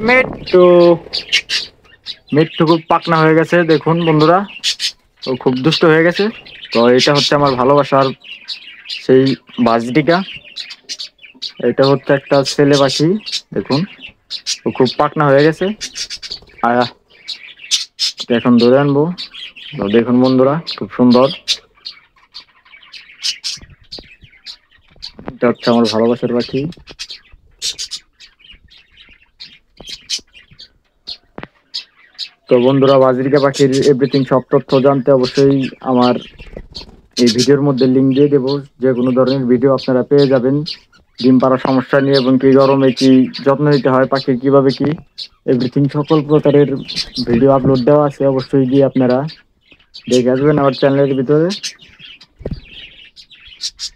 মিট্টু মিট্টু খুব পাকনা হয়ে গেছে দেখুন বন্ধুরা, ও খুব দুষ্ট হয়ে গেছে। তো এটা হচ্ছে আমার ভালোবাসার সেই বাজরিকা, এটা হচ্ছে একটা ছেলে পাখি দেখুন, ও খুব পাকনা হয়ে গেছে। আর এখন ধরে আনবো। তো দেখুন বন্ধুরা খুব সুন্দর, এটা হচ্ছে আমার ভালোবাসার পাখি। তো বন্ধুরা বাজরিকা পাখির এভরিথিং সব তথ্য জানতে অবশ্যই আমার এই ভিডিওর মধ্যে লিঙ্ক দিয়ে দেবো। যে কোনো ধরনের ভিডিও আপনারা পেয়ে যাবেন ডিম পাড়ার সমস্যা নিয়ে, এবং কি গরমে কি যত্ন নিতে হয় পাখির, কিভাবে কি এভরিথিং সকল প্রকারের ভিডিও আপলোড দেওয়া আছে। অবশ্যই গিয়ে আপনারা দেখে আসবেন আমার চ্যানেলের ভিতরে।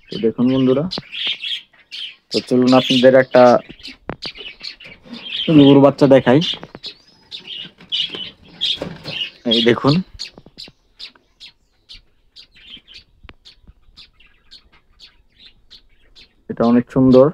তো দেখুন বন্ধুরা, তো চলুন আপনাদের একটা গরুর বাচ্চা দেখাই। এই দেখুন, এটা অনেক সুন্দর।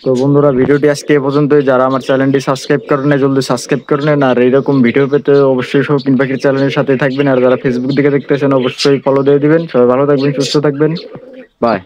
তো বন্ধুরা ভিডিওটি আজকে এ পর্যন্তই। যারা আমার চ্যানেলটি সাবস্ক্রাইব করেন না জলদি সাবস্ক্রাইব করে নেন, আর এইরকম ভিডিও পেতে অবশ্যই শৌখিন পাখির চ্যানেলের সাথে থাকবেন। আর যারা ফেসবুক থেকে দেখতেছেন অবশ্যই ফলো দিয়ে দিবেন। সবাই ভালো থাকবেন, সুস্থ থাকবেন, বাই।